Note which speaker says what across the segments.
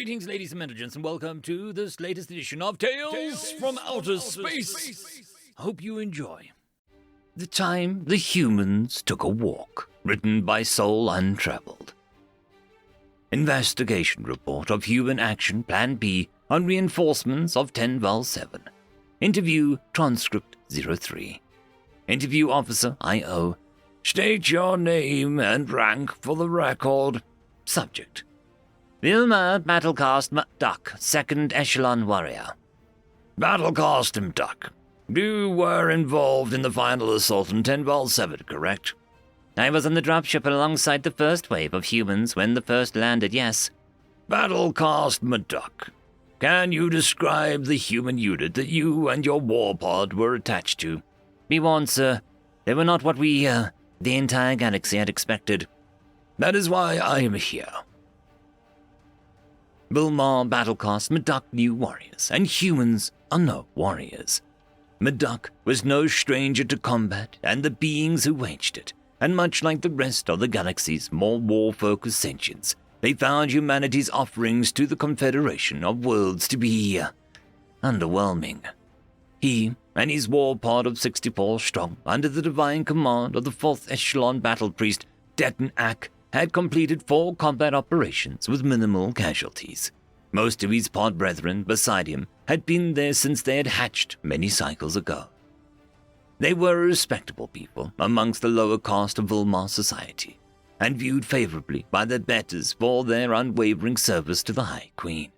Speaker 1: Greetings, ladies and gentlemen, and welcome to this latest edition of Tales from Outer Space. Hope you enjoy. The Time the Humans Took a Walk, written by Soul Untraveled. Investigation report of human action Plan B on reinforcements of 10-7. Interview transcript 03. Interview officer I.O. State your name and rank for the record. Subject: Wilma Battlecast McDuck, 2nd Echelon Warrior. Battlecast McDuck, you were involved in the final assault on 10-7, correct? I was on the dropship alongside the first wave of humans when the first landed, yes. Battlecast McDuck, can you describe the human unit that you and your warpod were attached to? Be warned, sir, they were not what the entire galaxy had expected. That is why I am here. Vilmar Battlecast Meduk knew warriors, and humans are no warriors. Meduk was no stranger to combat and the beings who waged it, and much like the rest of the galaxy's more war-focused sentients, they found humanity's offerings to the Confederation of Worlds to be underwhelming. He and his war pod of 64 strong, under the divine command of the 4th Echelon Battle Priest Deton Ak, had completed 4 combat operations with minimal casualties. Most of his pod brethren beside him had been there since they had hatched many cycles ago. They were a respectable people amongst the lower caste of Vilmar society, and viewed favorably by their betters for their unwavering service to the High Queen.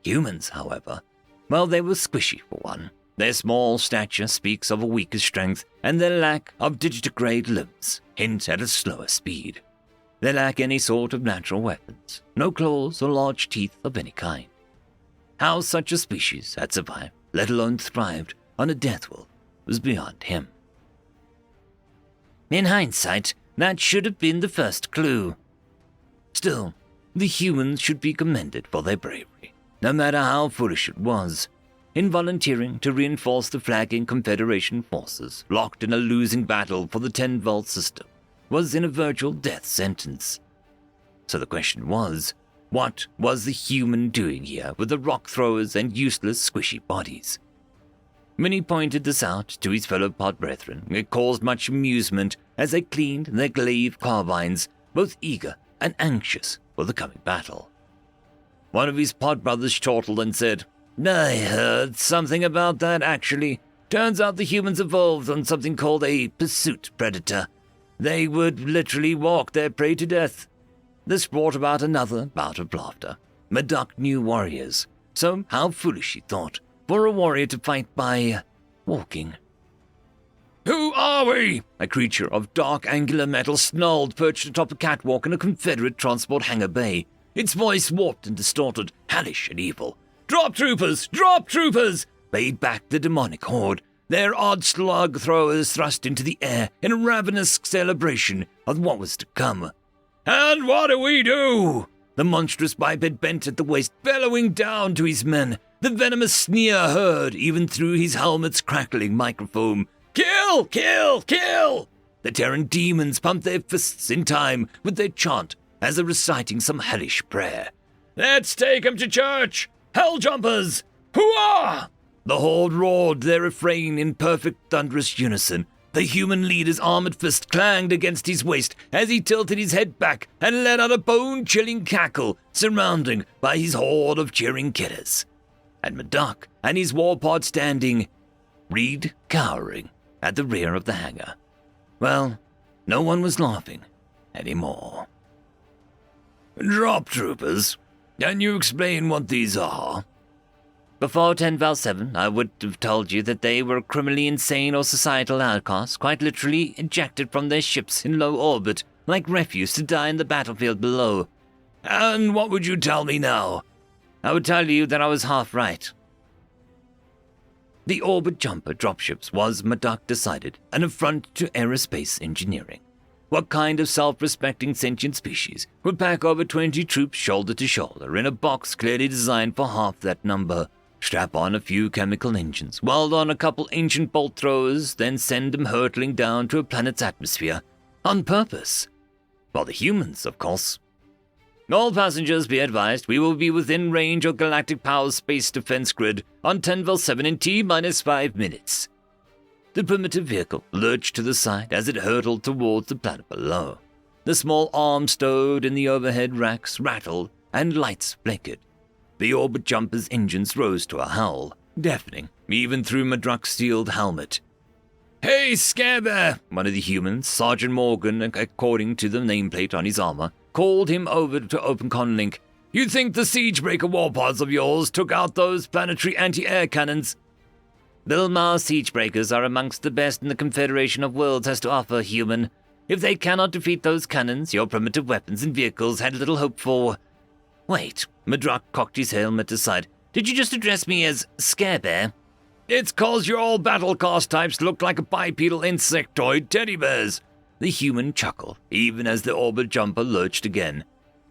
Speaker 1: Humans, however, well, they were squishy for one. Their small stature speaks of a weaker strength, and their lack of digitigrade limbs hint at a slower speed. They lack any sort of natural weapons, no claws or large teeth of any kind. How such a species had survived, let alone thrived, on a Deathworld was beyond him. In hindsight, that should have been the first clue. Still, the humans should be commended for their bravery, no matter how foolish it was, in volunteering to reinforce the flagging Confederation forces locked in a losing battle for the 10-volt system was in a virtual death sentence. So the question was, what was the human doing here with the rock throwers and useless squishy bodies? When he pointed this out to his fellow pod brethren, it caused much amusement as they cleaned their glaive carbines, both eager and anxious for the coming battle. One of his pod brothers chortled and said, I heard something about that, actually. Turns out the humans evolved on something called a pursuit predator. They would literally walk their prey to death. This brought about another bout of laughter. Meduk knew warriors, so how foolish, he thought, for a warrior to fight by walking. Who are we? A creature of dark angular metal snarled, perched atop a catwalk in a Confederate transport hangar bay, its voice warped and distorted, hellish and evil. Drop troopers! Drop troopers! Bayed back the demonic horde, their odd slug throwers thrust into the air in a ravenous celebration of what was to come. And what do we do? The monstrous biped bent at the waist, bellowing down to his men. The venomous sneer heard even through his helmet's crackling microphone. Kill! Kill! Kill! The Terran demons pumped their fists in time with their chant as they're reciting some hellish prayer. Let's take him to church! Hell jumpers! Hooah! The horde roared their refrain in perfect thunderous unison. The human leader's armored fist clanged against his waist as he tilted his head back and let out a bone-chilling cackle, surrounded by his horde of cheering killers. And Meduk and his warpod standing, Reed cowering at the rear of the hangar. Well, no one was laughing anymore. Drop troopers, can you explain what these are? Before 10-7, I would have told you that they were criminally insane or societal outcasts, quite literally ejected from their ships in low orbit, like refuse to die in the battlefield below. And what would you tell me now? I would tell you that I was half right. The orbit jumper dropships was, Meduk decided, an affront to aerospace engineering. What kind of self-respecting sentient species would pack over 20 troops shoulder to shoulder in a box clearly designed for half that number? Strap on a few chemical engines, weld on a couple ancient bolt throwers, then send them hurtling down to a planet's atmosphere, on purpose. For the humans, of course. All passengers be advised we will be within range of Galactic Power Space Defense Grid on Tenville 7 in T-minus 5 minutes. The primitive vehicle lurched to the side as it hurtled towards the planet below. The small arms stowed in the overhead racks rattled and lights flickered. The orbit jumper's engines rose to a howl, deafening even through Madruk's sealed helmet. "Hey, Scarebear!" One of the humans, Sergeant Morgan, according to the nameplate on his armor, called him over to open conlink. "You think the Siegebreaker warpods of yours took out those planetary anti-air cannons?" "Vilmar Siegebreakers are amongst the best in the Confederation of Worlds has to offer, human. If they cannot defeat those cannons, your primitive weapons and vehicles had little hope for—" "Wait," Madruk cocked his helmet aside. "Did you just address me as Scarebear?" "It's 'cause your all battle cast types look like a bipedal insectoid teddy bears." The human chuckled, even as the orbit jumper lurched again.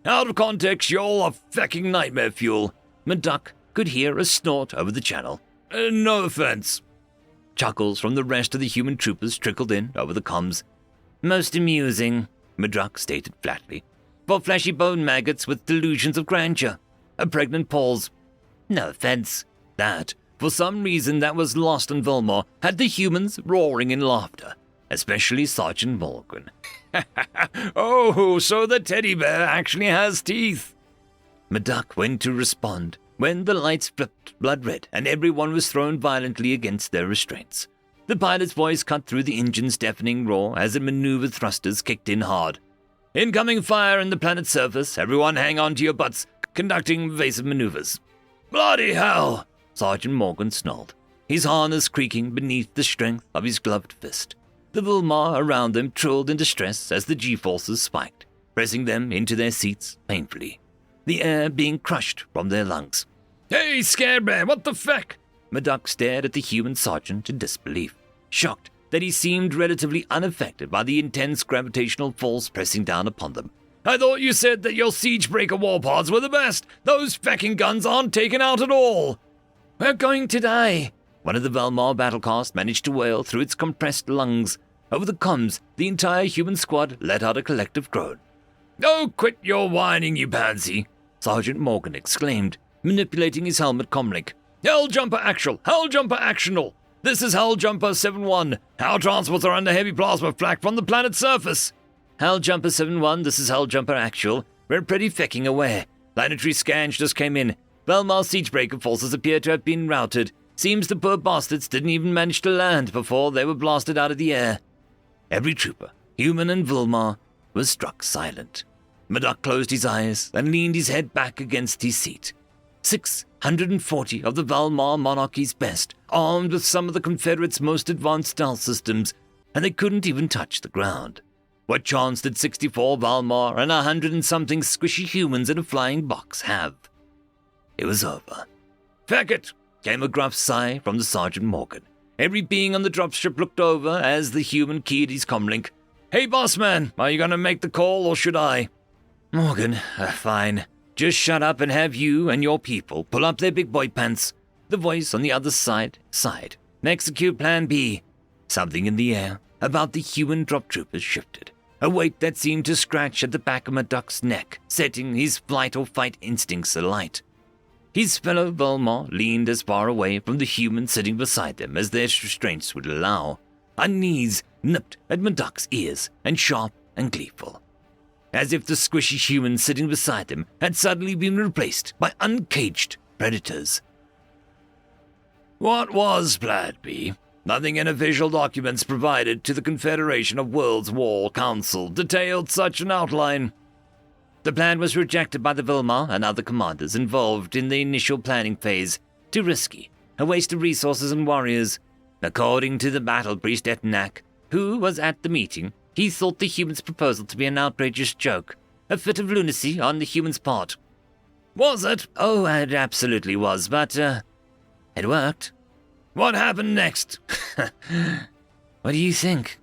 Speaker 1: "Out of context, you're all a fecking nightmare fuel." Madruk could hear a snort over the channel. "No offense." Chuckles from the rest of the human troopers trickled in over the comms. "Most amusing," Madruk stated flatly. "For fleshy bone maggots with delusions of grandeur." A pregnant pause. "No offense." That, for some reason that was lost on Vilmar, had the humans roaring in laughter, especially Sergeant Morgan. "Oh, so the teddy bear actually has teeth." Madruk went to respond when the lights flipped blood red and everyone was thrown violently against their restraints. The pilot's voice cut through the engine's deafening roar as the maneuver thrusters kicked in hard. "Incoming fire in the planet's surface. Everyone hang on to your butts, conducting evasive maneuvers." "Bloody hell!" Sergeant Morgan snarled, his harness creaking beneath the strength of his gloved fist. The Vilmar around them trilled in distress as the G-forces spiked, pressing them into their seats painfully, the air being crushed from their lungs. "Hey, Scarebear, what the feck?" Madruk stared at the human sergeant in disbelief, shocked that he seemed relatively unaffected by the intense gravitational force pressing down upon them. "I thought you said that your Siegebreaker warpods were the best. Those fecking guns aren't taken out at all." "We're going to die," one of the Vilmar battlecast managed to wail through its compressed lungs. Over the comms, the entire human squad let out a collective groan. "Oh, quit your whining, you pansy," Sergeant Morgan exclaimed, manipulating his helmet comlink. "Helljumper actual! Helljumper actional! This is Helljumper 7-1. Our transports are under heavy plasma flak from the planet's surface." "Helljumper 7-1, this is Helljumper actual. We're pretty fecking away. Planetary scans just came in. Vilmar Siegebreaker forces appear to have been routed. Seems the poor bastards didn't even manage to land before they were blasted out of the air." Every trooper, human and Vilmar, was struck silent. Madruk closed his eyes and leaned his head back against his seat. 640 of the Vilmar monarchy's best, armed with some of the Confederates' most advanced stealth systems, and they couldn't even touch the ground. What chance did 64 Vilmar and 100 and something squishy humans in a flying box have? It was over. "Feck it!" came a gruff sigh from the Sergeant Morgan. Every being on the dropship looked over as the human keyed his comlink. "Hey, boss man, are you going to make the call or should I?" "Morgan, fine. Just shut up and have you and your people pull up their big boy pants." The voice on the other side sighed. "Execute Plan B." Something in the air about the human drop troopers shifted. A weight that seemed to scratch at the back of Madruk's neck, setting his flight or fight instincts alight. His fellow Vilmar leaned as far away from the human sitting beside them as their restraints would allow. A knees nipped at Madruk's ears and sharp and gleeful, as if the squishy human sitting beside them had suddenly been replaced by uncaged predators. "What was Plan B? Nothing in official documents provided to the Confederation of Worlds War Council detailed such an outline." "The plan was rejected by the Vilmar and other commanders involved in the initial planning phase. Too risky, a waste of resources and warriors. According to the battle priest Etnak, who was at the meeting, he thought the humans' proposal to be an outrageous joke, a fit of lunacy on the humans' part." "Was it?" "Oh, it absolutely was, but, it worked." "What happened next?" "What do you think?"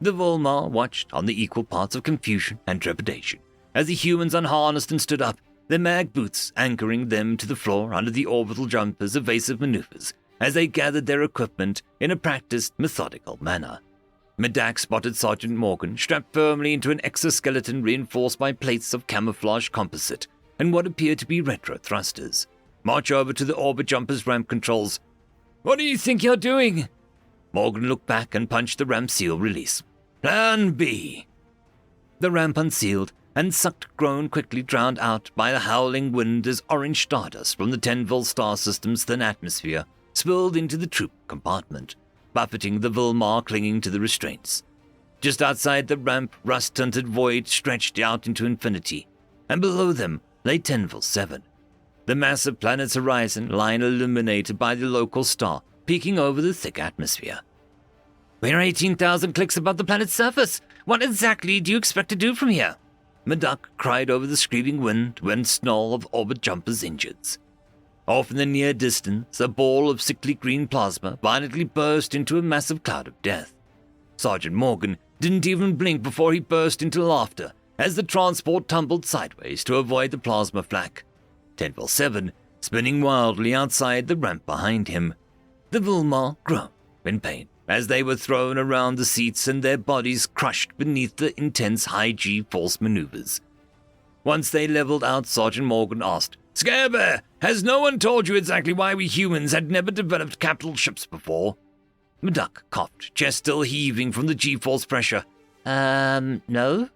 Speaker 1: The Vilmar watched on the equal parts of confusion and trepidation as the humans unharnessed and stood up, their mag boots anchoring them to the floor under the orbital jumper's evasive maneuvers as they gathered their equipment in a practiced, methodical manner. Medak spotted Sergeant Morgan strapped firmly into an exoskeleton reinforced by plates of camouflage composite and what appeared to be retro thrusters. March over to the orbit jumper's ramp controls. "What do you think you're doing?" Morgan looked back and punched the ramp seal release. "Plan B." The ramp unsealed, and sucked groan quickly drowned out by the howling wind as orange stardust from the Tenville star system's thin atmosphere spilled into the troop compartment, buffeting the Vilmar clinging to the restraints. Just outside the ramp, rust-tinted void stretched out into infinity, and below them lay Tenville 7, the massive planet's horizon line illuminated by the local star peeking over the thick atmosphere. "We're 18,000 clicks above the planet's surface. What exactly do you expect to do from here?" Medak cried over the screaming wind when snarl of orbit jumpers injured. Off in the near distance, a ball of sickly green plasma violently burst into a massive cloud of death. Sergeant Morgan didn't even blink before he burst into laughter as the transport tumbled sideways to avoid the plasma flak. Tenville 7 spinning wildly outside the ramp behind him. The Vilmar groaned in pain as they were thrown around the seats and their bodies crushed beneath the intense high G-force maneuvers. Once they leveled out, Sergeant Morgan asked, "Scarebear, has no one told you exactly why we humans had never developed capital ships before?" Medak coughed, chest still heaving from the G-force pressure. No.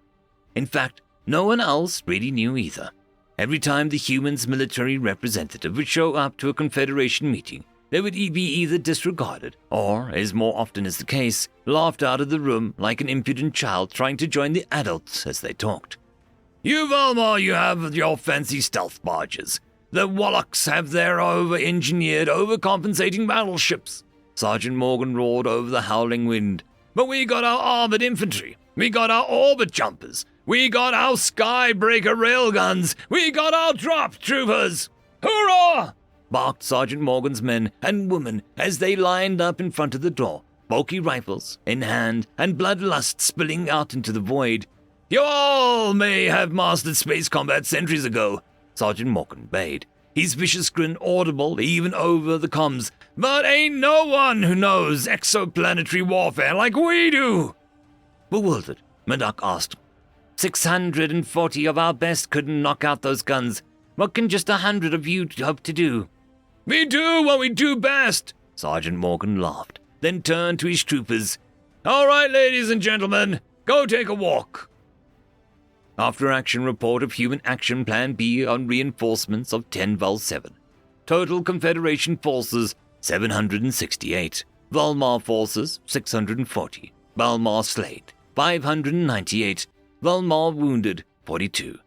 Speaker 1: In fact, no one else really knew either. Every time the humans' military representative would show up to a Confederation meeting, they would be either disregarded or, as more often is the case, laughed out of the room like an impudent child trying to join the adults as they talked. "You Vilmar, you have your fancy stealth barges. The Wallachs have their over-engineered, overcompensating battleships." Sergeant Morgan roared over the howling wind. "But we got our armored infantry. We got our orbit jumpers. We got our skybreaker railguns. We got our drop troopers. Hurrah!" barked Sergeant Morgan's men and women as they lined up in front of the door, bulky rifles in hand and bloodlust spilling out into the void. "You all may have mastered space combat centuries ago," Sergeant Morgan bade, his vicious grin audible even over the comms, "but ain't no one who knows exoplanetary warfare like we do." Bewildered, Medak asked, 640 of our best couldn't knock out those guns. What can just 100 of you hope to do?" "We do what we do best," Sergeant Morgan laughed, then turned to his troopers. "All right, ladies and gentlemen, go take a walk." After-action report of Human Action Plan B on reinforcements of Tenville 7. Total Confederation forces, 768. Vilmar forces, 640. Vilmar slain, 598. Vilmar wounded, 42.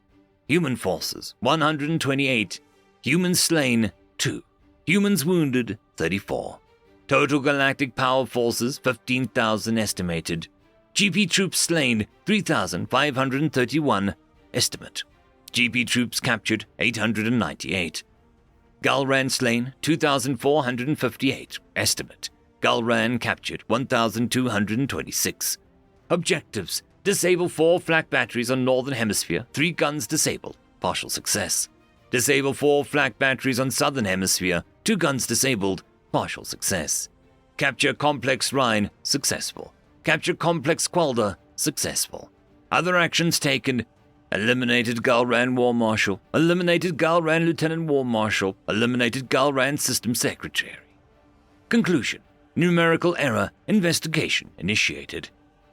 Speaker 1: Human forces, 128. Humans slain, 2. Humans wounded, 34. Total galactic power forces, 15,000 estimated. GP troops slain, 3,531 estimate. GP troops captured, 898. Galran slain, 2,458 estimate. Galran captured, 1,226. Objectives: disable 4 flak batteries on Northern Hemisphere, 3 guns disabled, partial success. Disable 4 flak batteries on Southern Hemisphere, 2 guns disabled, partial success. Capture Complex Rhine, successful. Capture Complex Quelder, successful. Other actions taken: eliminated Galran War Marshal, eliminated Galran Lieutenant War Marshal, eliminated Galran System Secretary. Conclusion: numerical error, investigation initiated.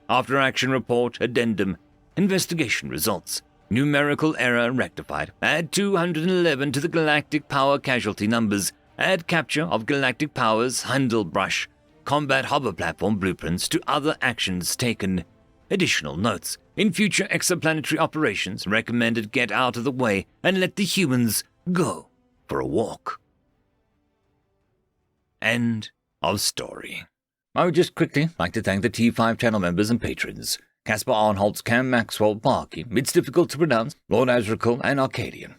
Speaker 1: After action report, addendum, investigation results. Numerical error rectified. Add 211 to the galactic power casualty numbers. Add capture of galactic power's Handelbrush combat hover platform blueprints to other actions taken. Additional notes: in future exoplanetary operations, recommended get out of the way and let the humans go for a walk. End of story. I would just quickly like to thank the T5 channel members and patrons: Caspar Arnholtz, Cam Maxwell, Barkey, It's Difficult to Pronounce, Lord Azrakul, and Arcadian.